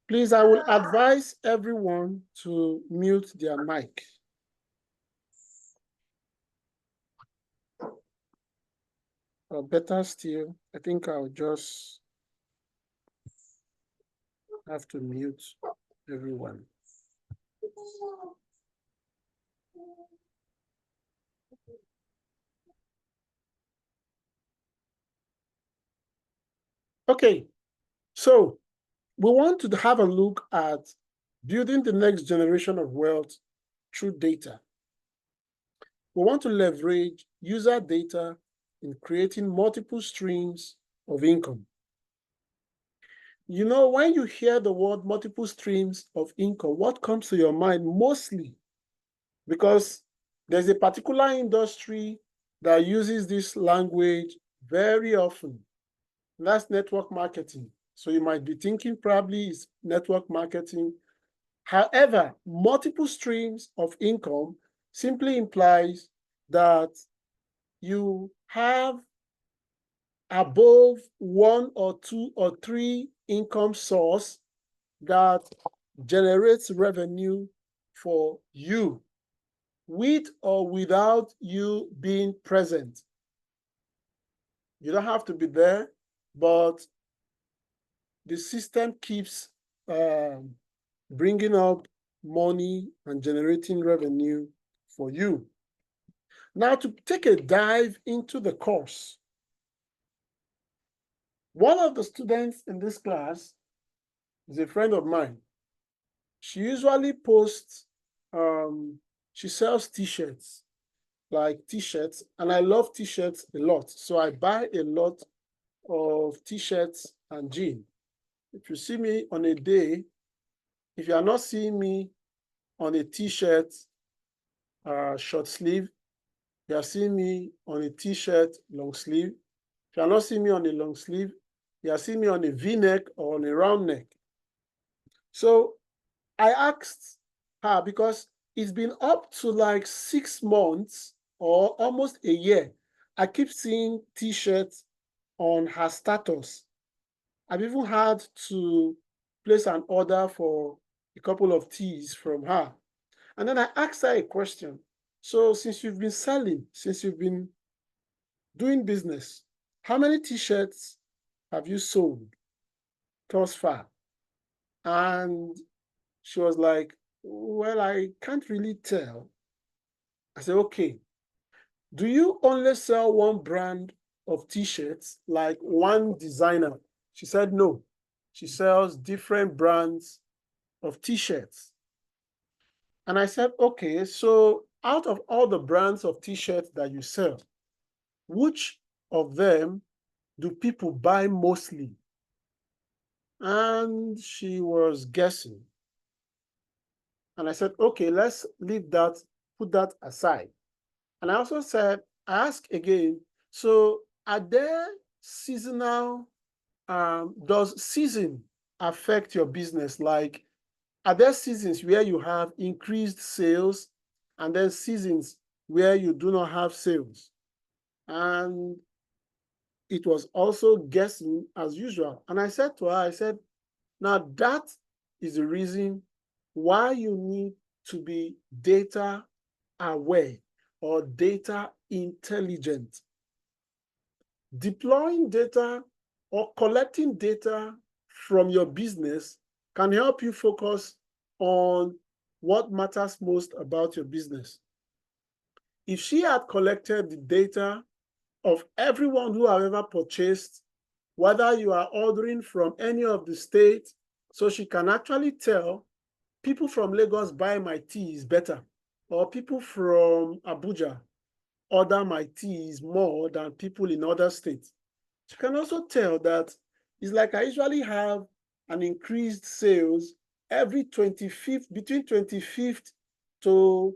Please, I will advise everyone to mute their mic. Or better still, I think I'll just have to mute everyone. Okay, so we want to have a look at building the next generation of wealth through data. We want to leverage user data in creating multiple streams of income. You know, when you hear the word multiple streams of income, what comes to your mind mostly? Because there's a particular industry that uses this language very often. And that's network marketing. So you might be thinking probably it's network marketing. However, multiple streams of income simply implies that you have above one or two or three income source that generates revenue for you, with or without you being present. You don't have to be there, but the system keeps bringing up money and generating revenue for you. Now, to take a dive into the course, one of the students in this class is a friend of mine. She usually posts, she sells t-shirts, like t-shirts, and I love t-shirts a lot. So I buy a lot of t-shirts and jeans. If you see me on a day, if you are not seeing me on a t-shirt, short sleeve, you are seeing me on a t-shirt, long sleeve. If you are not seeing me on a long sleeve, you are seeing me on a V-neck or on a round neck. So I asked her, because it's been up to like 6 months or almost a year. I keep seeing t-shirts on her status. I've even had to place an order for a couple of tees from her. And then I asked her a question. So since you've been selling, since you've been doing business, how many t-shirts have you sold thus far? And she was like, well, I can't really tell. I said, okay, do you only sell one brand of t-shirts, like one designer? She said, no, she sells different brands of t-shirts. And I said, okay, so out of all the brands of t-shirts that you sell, which of them do people buy mostly? And she was guessing. And I said, okay, let's leave that, put that aside. And I also said, I asked again, so are there seasonal, does season affect your business? Like, are there seasons where you have increased sales and then seasons where you do not have sales? And it was also guessing as usual. And I said to her, I said, now that is the reason why you need to be data aware or data intelligent. Deploying data or collecting data from your business can help you focus on what matters most about your business. If she had collected the data of everyone who have ever purchased, whether you are ordering from any of the states, so she can actually tell people from Lagos buy my teas better, or people from Abuja order my teas more than people in other states. She can also tell that it's like I usually have an increased sales every 25th, between 25th to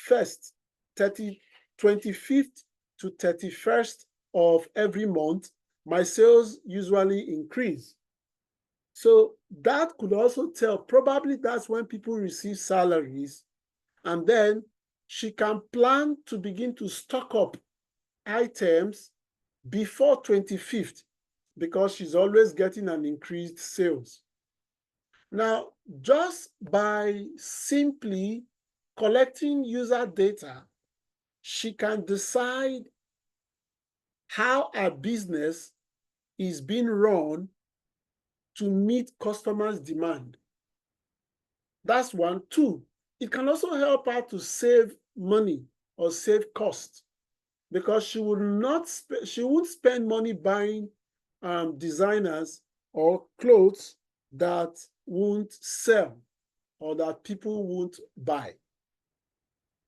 1st, 25th to 31st of every month, my sales usually increase. So that could also tell, probably that's when people receive salaries, and then she can plan to begin to stock up items before 25th because she's always getting an increased sales. Now, just by simply collecting user data, she can decide how a business is being run to meet customers' demand. That's one. Two, it can also help her to save money or save costs because she won't spend money buying designers or clothes that won't sell or that people won't buy.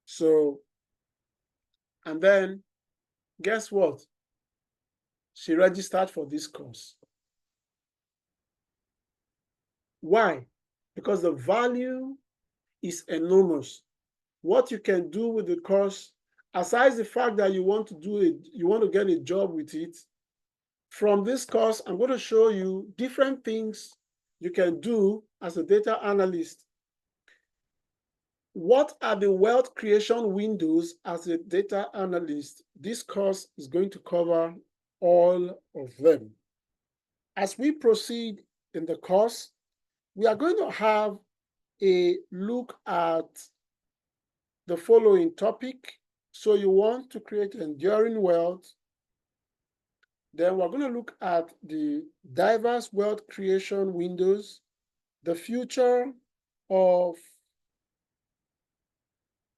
So, and then guess what? She registered for this course. Why? Because the value is enormous. What you can do with the course, aside the fact that you want to do it, you want to get a job with it, from this course, I'm going to show you different things you can do as a data analyst. What are the wealth creation windows as a data analyst? This course is going to cover all of them. As we proceed in the course, we are going to have a look at the following topic. So you want to create enduring wealth. Then we're going to look at the diverse wealth creation windows, the future of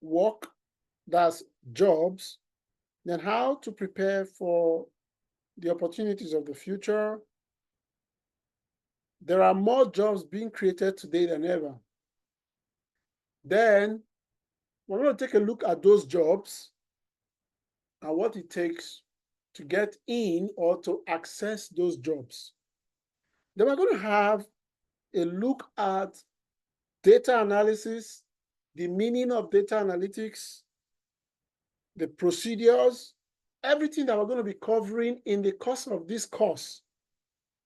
work, that's jobs, then how to prepare for the opportunities of the future. There are more jobs being created today than ever. Then we're going to take a look at those jobs and what it takes to get in or to access those jobs. Then we're going to have a look at data analysis, the meaning of data analytics, the procedures, everything that we're going to be covering in the course of this course.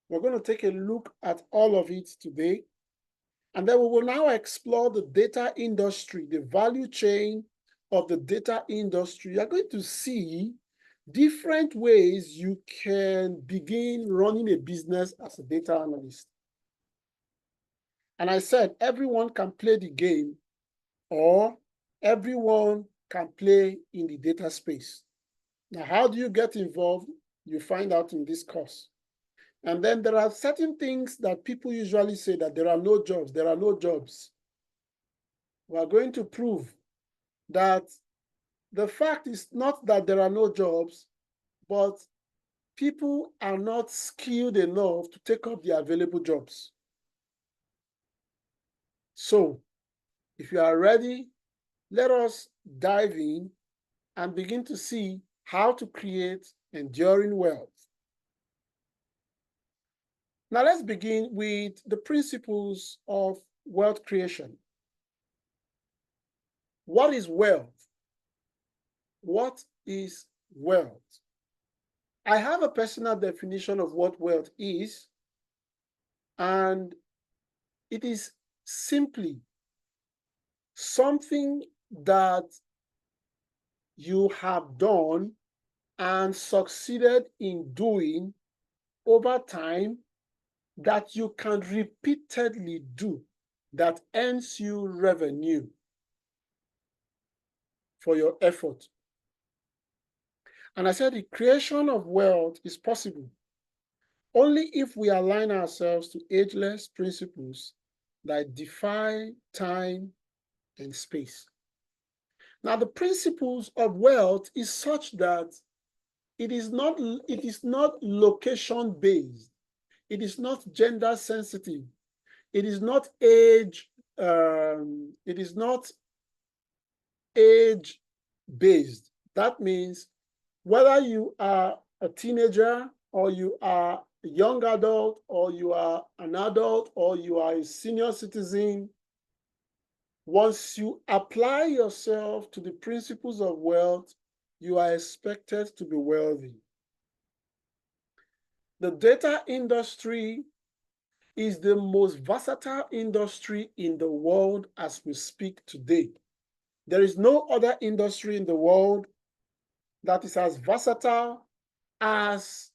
We're going to take a look at all of it today. And then we will now explore the data industry, the value chain of the data industry. You're going to see different ways you can begin running a business as a data analyst. And I said, everyone can play the game or everyone can play in the data space. Now, how do you get involved? You find out in this course. And then there are certain things that people usually say that there are no jobs, there are no jobs. We are going to prove that the fact is not that there are no jobs, but people are not skilled enough to take up the available jobs. So, if you are ready, let us dive in and begin to see how to create enduring wealth. Now, let's begin with the principles of wealth creation. What is wealth? What is wealth? I have a personal definition of what wealth is, and it is simply something that you have done and succeeded in doing over time that you can repeatedly do that earns you revenue for your effort. And I said the creation of wealth is possible only if we align ourselves to ageless principles that defy time and space. Now, the principles of wealth is such that it is not location based. It is not gender sensitive. It is not age. It is not age based. That means whether you are a teenager or you are a young adult or you are an adult or you are a senior citizen, once you apply yourself to the principles of wealth, you are expected to be wealthy. The data industry is the most versatile industry in the world as we speak today. There is no other industry in the world that is as versatile as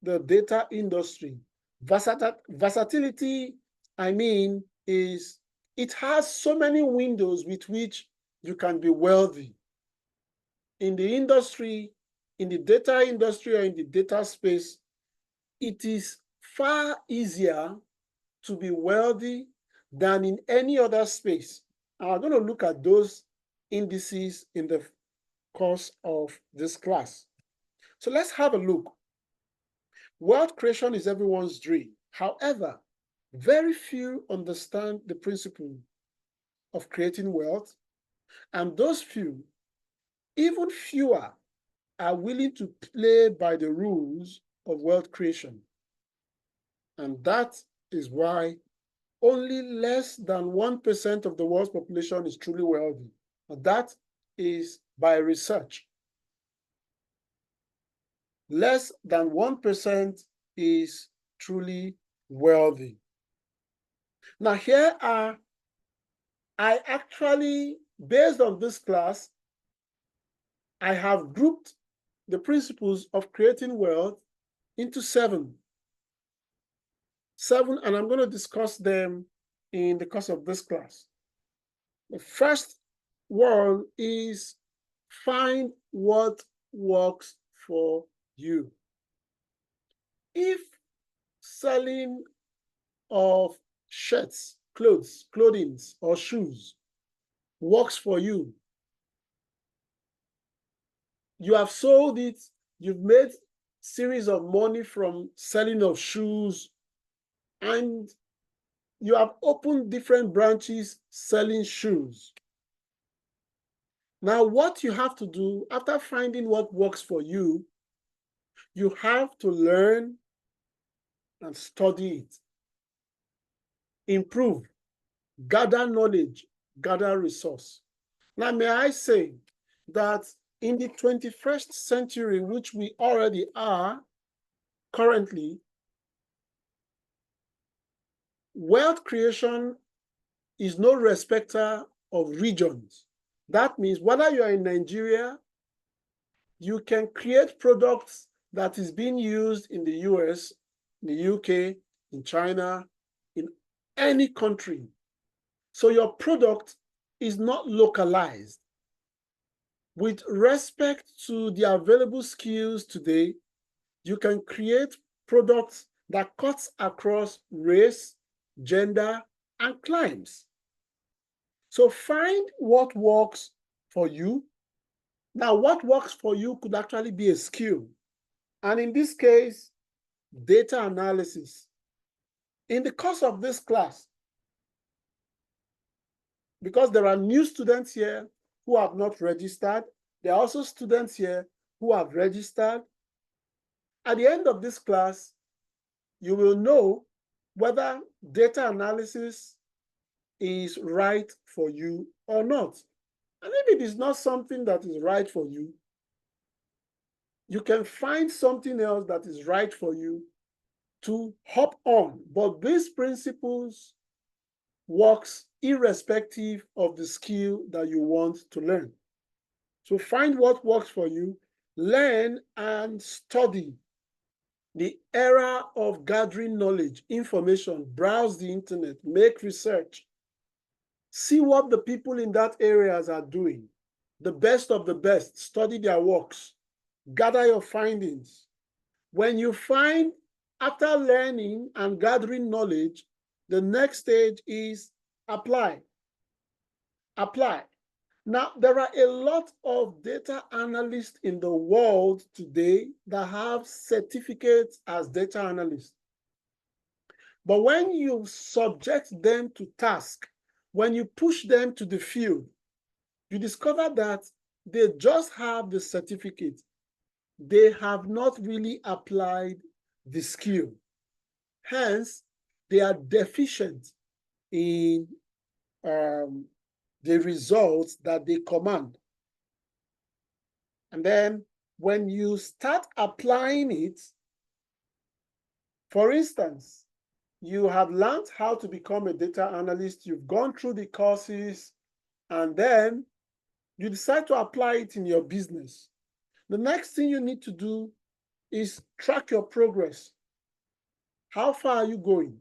the data industry. Versatility, I mean, is it has so many windows with which you can be wealthy. In the industry, in the data industry or in the data space, it is far easier to be wealthy than in any other space. And we're going to look at those indices in the course of this class. So let's have a look. Wealth creation is everyone's dream. However, very few understand the principle of creating wealth, and those few, even fewer, are willing to play by the rules of wealth creation. And that is why only less than 1% of the world's population is truly wealthy. And that is by research. Less than 1% is truly wealthy. Now, here are, I actually, based on this class, I have grouped the principles of creating wealth into seven, and I'm going to discuss them in the course of this class. The first one is find what works for you. If selling of shirts, clothing, or shoes works for you, you have sold it, you've made series of money from selling of shoes, and you have opened different branches selling shoes. Now, what you have to do after finding what works for you, you have to learn and study it, improve, gather knowledge, gather resource. Now, may I say that in the 21st century, which we already are currently, wealth creation is no respecter of regions. That means whether you are in Nigeria, you can create products that is being used in the US, in the UK, in China, in any country. So your product is not localized. With respect to the available skills today, you can create products that cuts across race, gender, and climes. So find what works for you. Now, what works for you could actually be a skill. And in this case, data analysis. In the course of this class, because there are new students here who have not registered, there are also students here who have registered. At the end of this class, you will know whether data analysis is right for you or not. And if it is not something that is right for you, you can find something else that is right for you to hop on. But these principles works irrespective of the skill that you want to learn. So find what works for you, learn and study. The era of gathering knowledge, information, browse the internet, make research. See what the people in that areas are doing. The best of the best, study their works, gather your findings. When you find, after learning and gathering knowledge, the next stage is apply. Apply. Now, there are a lot of data analysts in the world today that have certificates as data analysts. But when you subject them to task, when you push them to the field, you discover that they just have the certificate. They have not really applied the skill. Hence, they are deficient in the results that they command. And then when you start applying it, for instance, you have learned how to become a data analyst, you've gone through the courses, and then you decide to apply it in your business. The next thing you need to do is track your progress. How far are you going?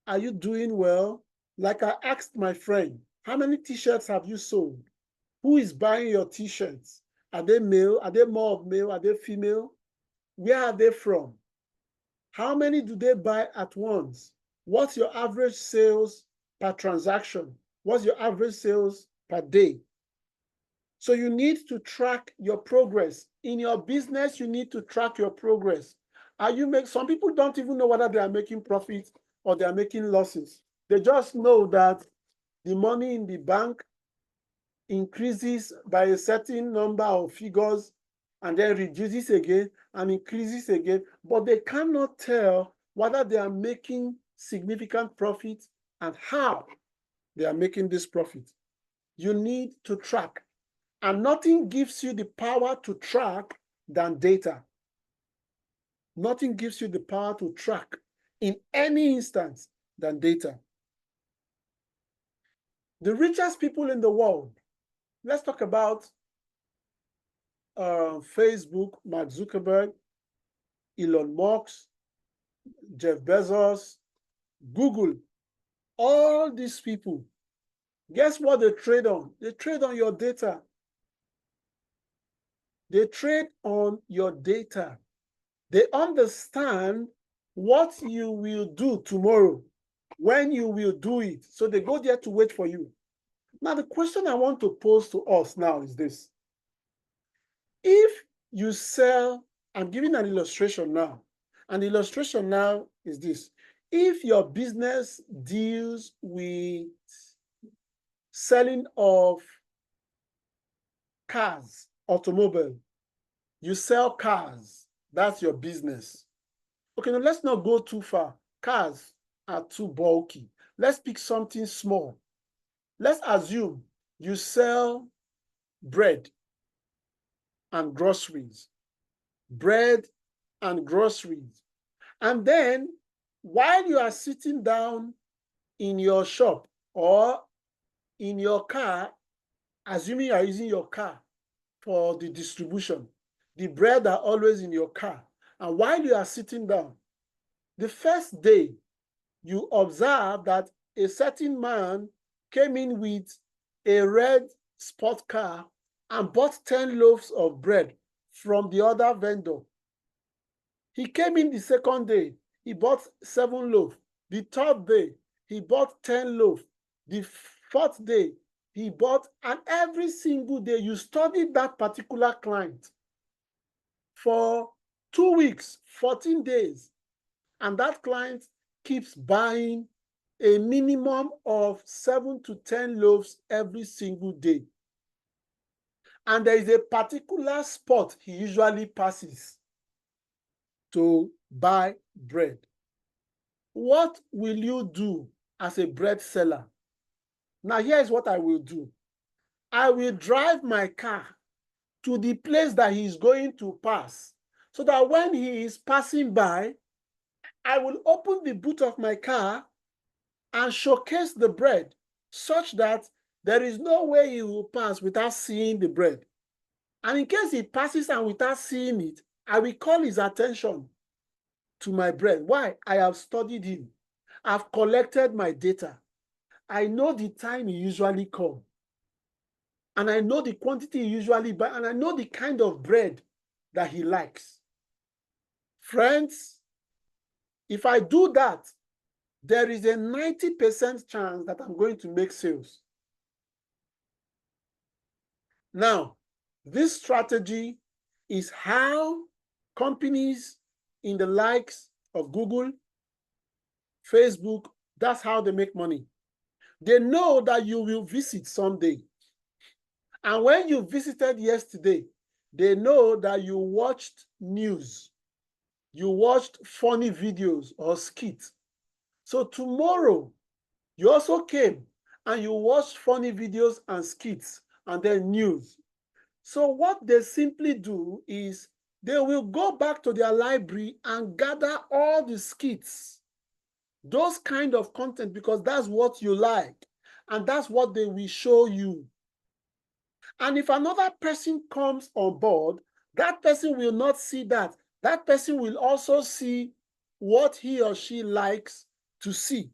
Are you doing well? Like I asked my friend, how many t-shirts have you sold? Who is buying your t-shirts? Are they male? Are they more of male? Are they female? Where are they from? How many do they buy at once? What's your average sales per transaction? What's your average sales per day? So you need to track your progress. In your business, you need to track your progress. Some people don't even know whether they are making profits or they are making losses. They just know that the money in the bank increases by a certain number of figures and then reduces again and increases again, but they cannot tell whether they are making significant profit and how they are making this profit. You need to track, and nothing gives you the power to track than data. Nothing gives you the power to track in any instance than data. The richest people in the world, let's talk about Facebook, Mark Zuckerberg, Elon Musk, Jeff Bezos, Google, all these people. Guess what they trade on? They trade on your data. They trade on your data. They understand what you will do tomorrow, when you will do it. So they go there to wait for you. Now, the question I want to pose to us now is this. If you sell, I'm giving an illustration now. An illustration now is this. If your business deals with selling of cars, automobile, you sell cars, that's your business. Okay, now let's not go too far. Cars are too bulky. Let's pick something small. Let's assume you sell bread and groceries. Bread and groceries. And then while you are sitting down in your shop or in your car, assuming you are using your car for the distribution, the bread are always in your car. And while you are sitting down, the first day you observe that a certain man came in with a red sport car and bought 10 loaves of bread from the other vendor. He came in the second day, he bought 7 loaves. The third day, he bought 10 loaves. The fourth day, he bought, and every single day, you studied that particular client for 2 weeks, 14 days, and that client keeps buying a minimum of 7 to 10 loaves every single day. And there is a particular spot he usually passes to buy bread. What will you do as a bread seller? Now, here's what I will do. I will drive my car to the place that he is going to pass, so that when he is passing by, I will open the boot of my car and showcase the bread such that there is no way he will pass without seeing the bread. And in case he passes and without seeing it, I will call his attention to my bread. Why? I have studied him. I've collected my data. I know the time he usually comes. And I know the quantity he usually buys. And I know the kind of bread that he likes. Friends, if I do that, there is a 90% chance that I'm going to make sales. Now, this strategy is how companies in the likes of Google, Facebook, that's how they make money. They know that you will visit someday. And when you visited yesterday, they know that you watched news, you watched funny videos or skits. So tomorrow, you also came and you watched funny videos and skits and then news. So what they simply do is they will go back to their library and gather all the skits, those kind of content, because that's what you like. and that's what they will show you. And if another person comes on board, that person will not see that. That person will also see what he or she likes to see.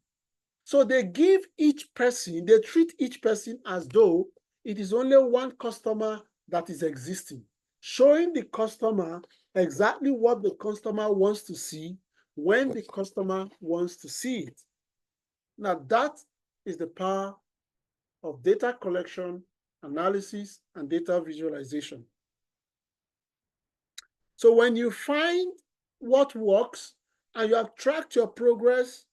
So they give each person, they treat each person as though it is only one customer that is existing, showing the customer exactly what the customer wants to see when the customer wants to see it. Now that is the power of data collection, analysis, and data visualization. So when you find what works and you have tracked your progress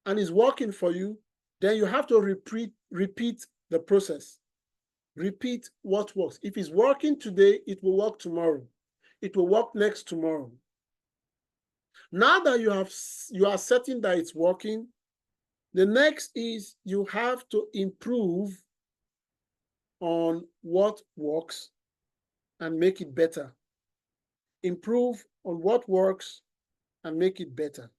and is working for you, then you have to repeat the process. Repeat what works. If it's working today, it will work tomorrow. It will work next tomorrow. Now that you are certain that it's working, the next is you have to improve on what works and make it better. Improve on what works and make it better.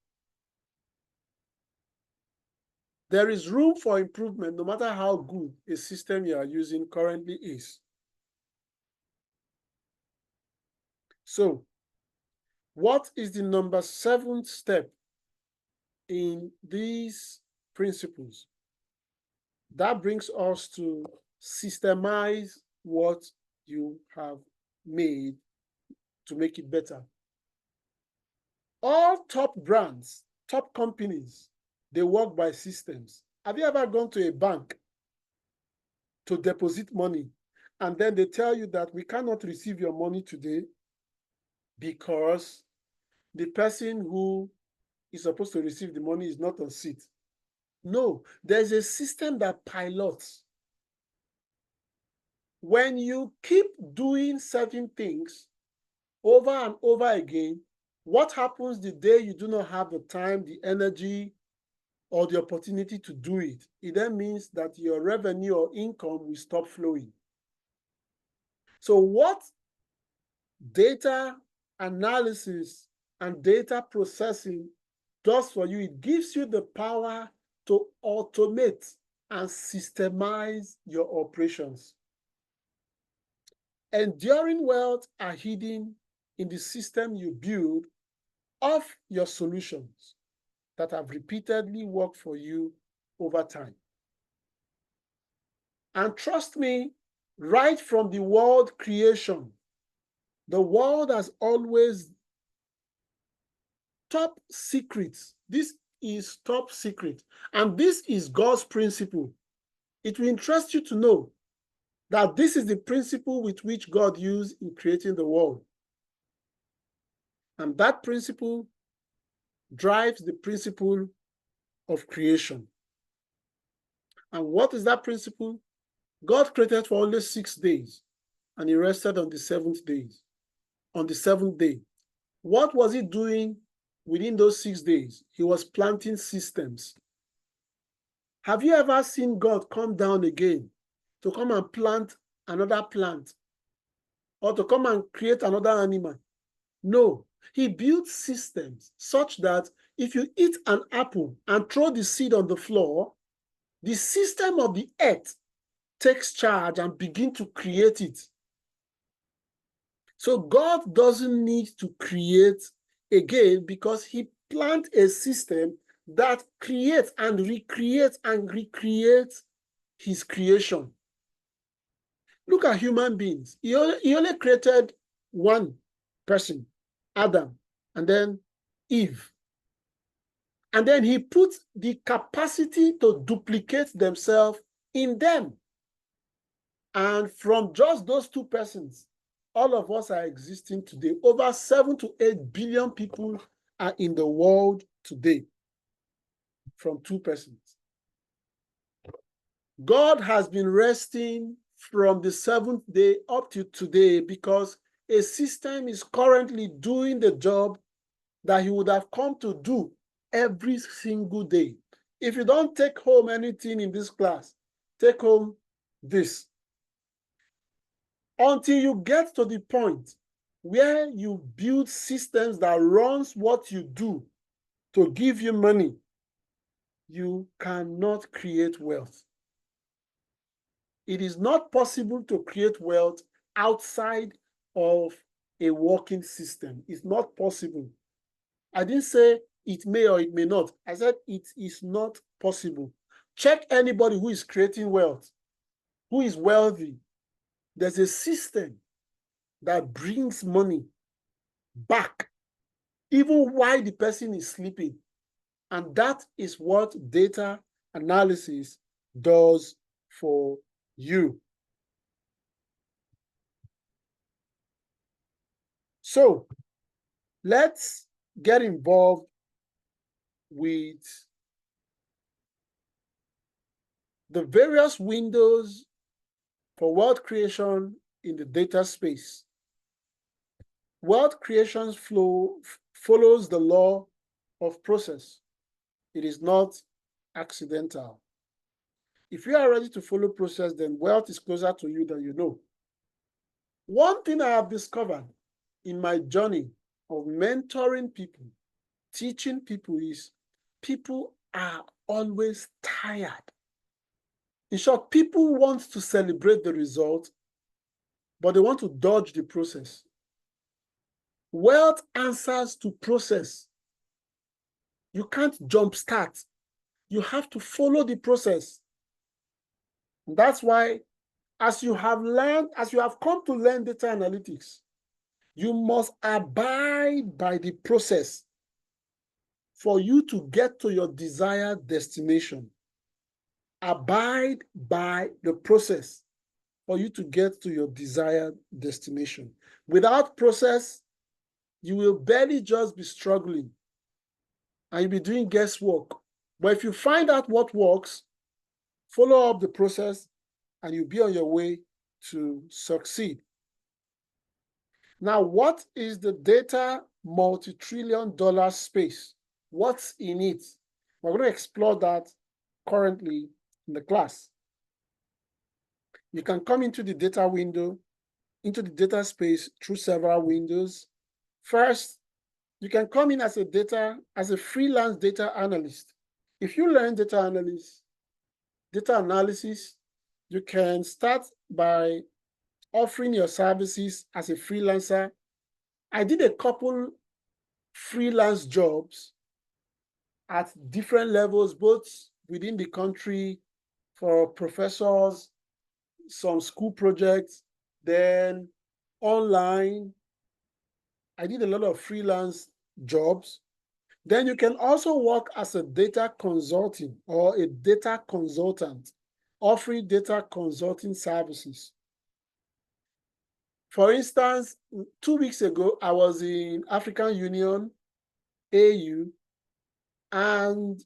There is room for improvement no matter how good a system you are using currently is. So, what is the number 7th step in these principles? That brings us to systemize what you have made to make it better. All top brands, top companies, they work by systems. Have you ever gone to a bank to deposit money and then they tell you that we cannot receive your money today because the person who is supposed to receive the money is not on seat? No, there's a system that pilots. When you keep doing certain things over and over again, what happens the day you do not have the time, the energy, or the opportunity to do it? It then means that your revenue or income will stop flowing. So what data analysis and data processing does for you, it gives you the power to automate and systemize your operations. Enduring wealth are hidden in the system you build of your solutions that have repeatedly worked for you over time. And trust me, right from the world creation, the world has always top secrets. This is top secret. And this is God's principle. It will interest you to know that this is the principle with which God used in creating the world. And that principle drives the principle of creation. And what is that principle? God created for only 6 days, and he rested on the 7th day. On the 7th day. What was he doing within those 6 days? He was planting systems. Have you ever seen God come down again to come and plant another plant or to come and create another animal? No, he built systems such that if you eat an apple and throw the seed on the floor, the system of the earth takes charge and begin to create it. So God doesn't need to create again because he planted a system that creates and recreates his creation. Look at human beings. He only created one person, Adam, and then Eve. And then he put the capacity to duplicate themselves in them. And from just those two persons, all of us are existing today. Over 7 to 8 billion people are in the world today from two persons. God has been resting from the 7th day up to today because a system is currently doing the job that he would have come to do every single day. If you don't take home anything in this class, take home this. Until you get to the point where you build systems that runs what you do to give you money, you cannot create wealth. It is not possible to create wealth outside of a working system. It's not possible. I didn't say it may or it may not. I said it is not possible. Check anybody who is creating wealth, who is wealthy. There's a system that brings money back, even while the person is sleeping. And that is what data analysis does for you. So let's get involved with the various windows for wealth creation in the data space. Wealth creation follows the law of process. It is not accidental. If you are ready to follow process, then wealth is closer to you than you know. One thing I have discovered in my journey of mentoring people, teaching people, is people are always tired. In short, people want to celebrate the result, but they want to dodge the process. Wealth answers to process. You can't jumpstart. You have to follow the process. And that's why, as you have come to learn data analytics, you must abide by the process for you to get to your desired destination. Abide by the process for you to get to your desired destination. Without process, you will barely just be struggling and you'll be doing guesswork. But if you find out what works, follow up the process, and you'll be on your way to succeed. Now, what is the data multi-trillion-dollar space? What's in it? We're going to explore that currently in the class. You can come into the data window, into the data space through several windows. First, you can come in as a freelance data analyst. If you learn data analysis, you can start by offering your services as a freelancer. I did a couple freelance jobs at different levels, both within the country for professors, some school projects, then online. I did a lot of freelance jobs. Then you can also work as a data consulting or a data consultant, offering data consulting services. For instance, 2 weeks ago, I was in African Union, AU, and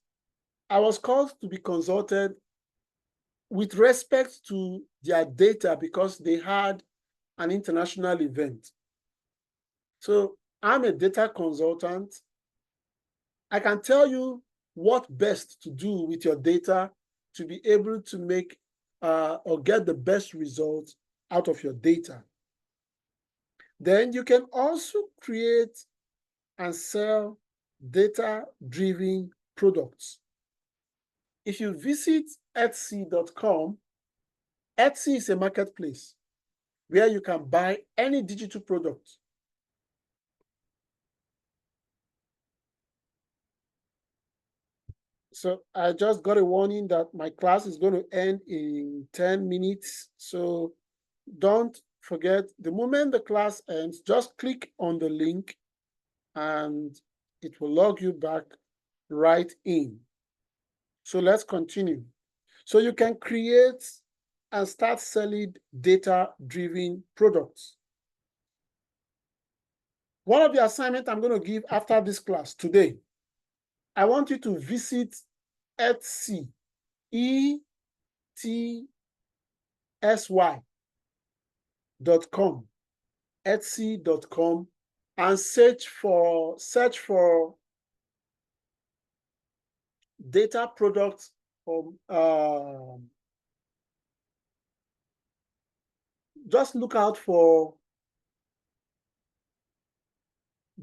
I was called to be consulted with respect to their data because they had an international event. So I'm a data consultant. I can tell you what best to do with your data to be able to make or get the best results out of your data. Then you can also create and sell data-driven products. If you visit Etsy.com, Etsy is a marketplace where you can buy any digital product. So I just got a warning that my class is going to end in 10 minutes. So don't forget, the moment the class ends, just click on the link and it will log you back right in. So let's continue. So you can create and start selling data-driven products. One of the assignments I'm going to give after this class today, I want you to visit Etsy, ETSY.com, Etsy.com, and search for data products from just look out for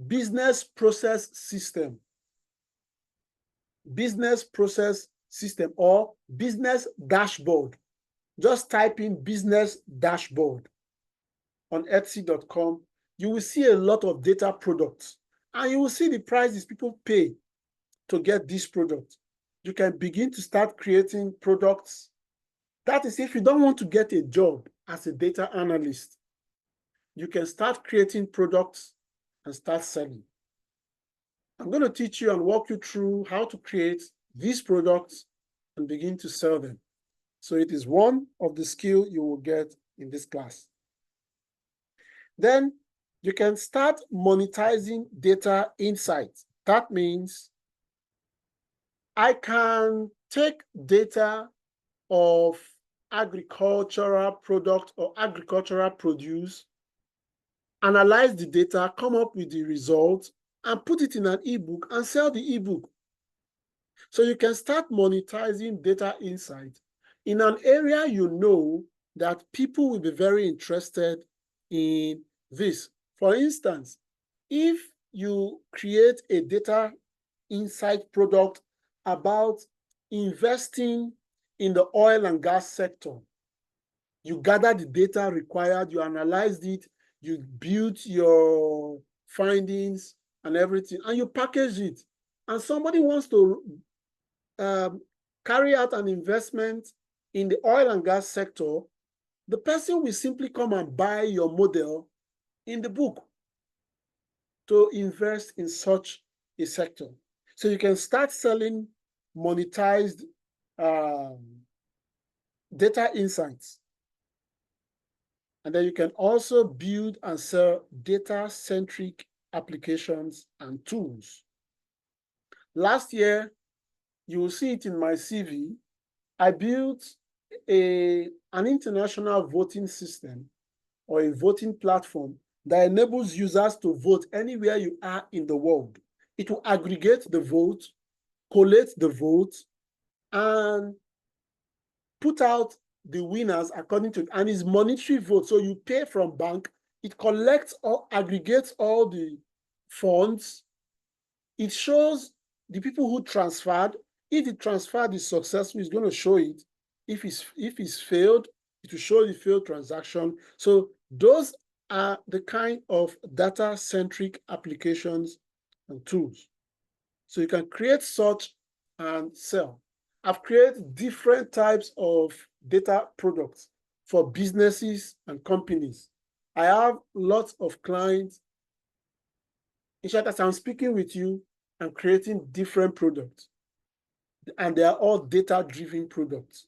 business process system. business process system or business dashboard. Just type in business dashboard on Etsy.com. You will see a lot of data products, and you will see the prices people pay to get this product. You can begin to start creating products. That is, if you don't want to get a job as a data analyst, you can start creating products and start selling. I'm going to teach you and walk you through how to create these products and begin to sell them. So it is one of the skills you will get in this class. Then you can start monetizing data insights. That means I can take data of agricultural product or agricultural produce, analyze the data, come up with the results, and put it in an ebook and sell the ebook. So you can start monetizing data insight in an area you know that people will be very interested in this. For instance, if you create a data insight product about investing in the oil and gas sector, you gather the data required, you analyzed it, you built your findings and everything, and you package it, and somebody wants to carry out an investment in the oil and gas sector, the person will simply come and buy your model in the book to invest in such a sector. So you can start selling monetized data insights. And then you can also build and sell data-centric applications and tools. Last year, you will see it in my CV, I built an international voting system or a voting platform that enables users to vote anywhere you are in the world. It will aggregate the vote, collate the vote, and put out the winners according to, and it's monetary vote. So you pay from bank, it collects or aggregates all the funds. It shows the people who transferred. If the transfer is successful, it's going to show it. If it's failed, it will show the failed transaction. So those are the kind of data-centric applications and tools. So you can create such and sell. I've created different types of data products for businesses and companies. I have lots of clients. In short, as I'm speaking with you, I'm creating different products. And they are all data-driven products.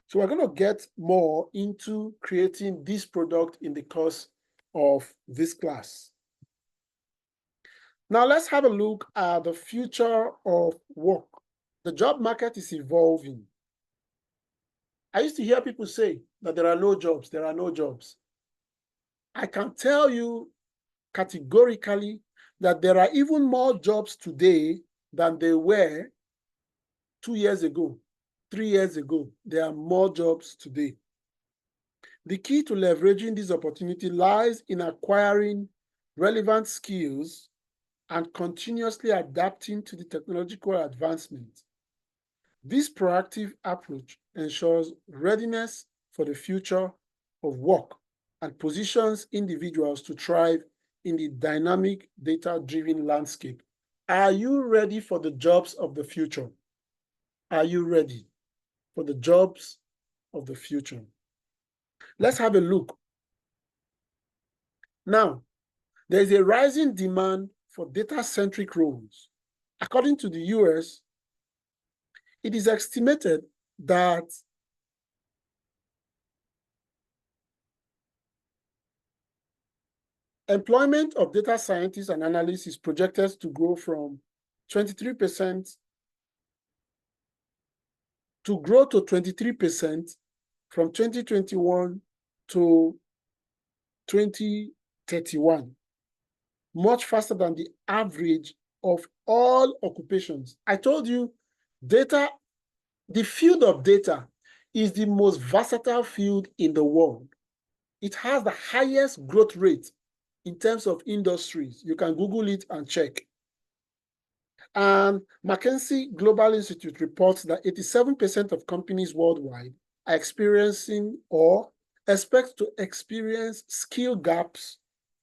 So we're going to get more into creating this product in the course of this class. Now let's have a look at the future of work. The job market is evolving. I used to hear people say that there are no jobs, there are no jobs. I can tell you categorically that there are even more jobs today than there were 2 years ago, 3 years ago. There are more jobs today. The key to leveraging this opportunity lies in acquiring relevant skills and continuously adapting to the technological advancement. This proactive approach ensures readiness for the future of work and positions individuals to thrive in the dynamic data-driven landscape. Are you ready for the jobs of the future? Are you ready for the jobs of the future? Let's have a look. Now, there is a rising demand for data-centric roles. According to the US, it is estimated that employment of data scientists and analysts is projected to grow from 23% to 23% from 2021 to 2031, much faster than the average of all occupations. I told you, data, the field of data is the most versatile field in the world. It has the highest growth rate in terms of industries. You can Google it and check. And McKinsey Global Institute reports that 87% of companies worldwide are experiencing or expect to experience skill gaps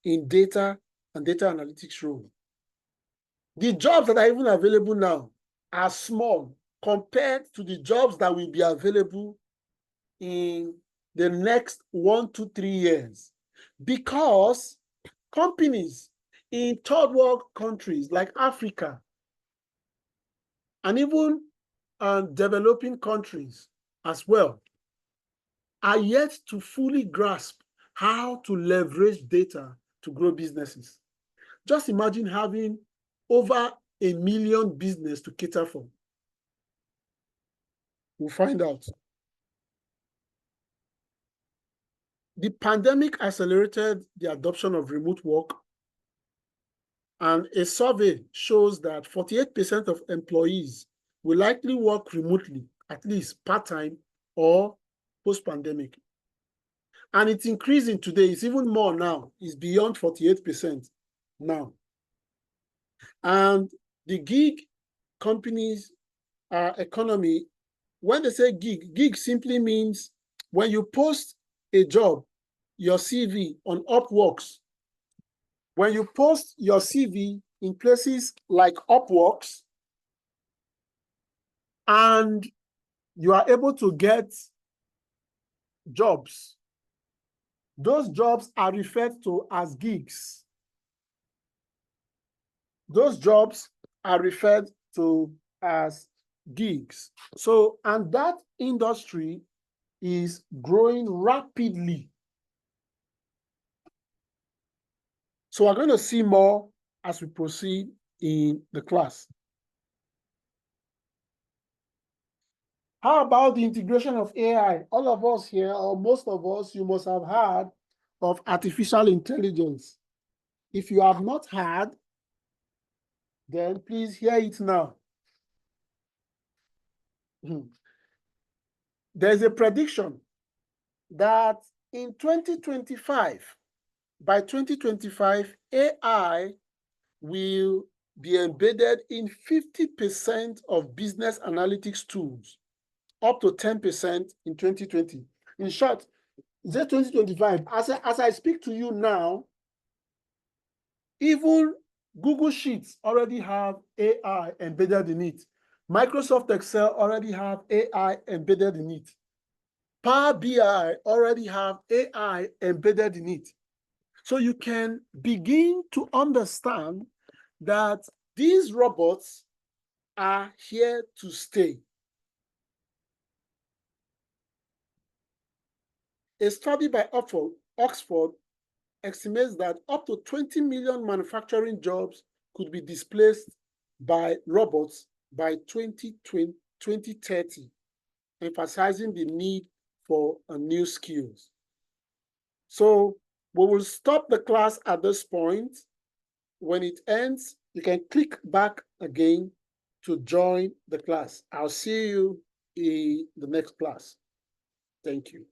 in data and data analytics role. The jobs that are even available now are small compared to the jobs that will be available in the next 1 to 3 years, because companies in third world countries like Africa and even developing countries as well are yet to fully grasp how to leverage data to grow businesses. Just imagine having over 1 million business to cater for. We'll find out. The pandemic accelerated the adoption of remote work, and a survey shows that 48% of employees will likely work remotely, at least part-time or post-pandemic. And it's increasing today. It's even more now. It's beyond 48% now. And the gig companies economy, when they say gig simply means when you post a job, your CV on Upworks, when you post your CV in places like Upworks, and you are able to get jobs, those jobs are referred to as gigs. Those jobs are referred to as gigs. So, and that industry is growing rapidly. So we're going to see more as we proceed in the class. How about the integration of AI? All of us here, or most of us, you must have heard of artificial intelligence. If you have not heard, then please hear it now. There's a prediction that in 2025, by 2025, AI will be embedded in 50% of business analytics tools, up to 10% in 2020. In short, is it 2025? As I speak to you now, even Google Sheets already have AI embedded in it. Microsoft Excel already have AI embedded in it. Power BI already have AI embedded in it. So you can begin to understand that these robots are here to stay. A study by Oxford estimates that up to 20 million manufacturing jobs could be displaced by robots by 2030, emphasizing the need for new skills. So we will stop the class at this point. When it ends, you can click back again to join the class. I'll see you in the next class. Thank you.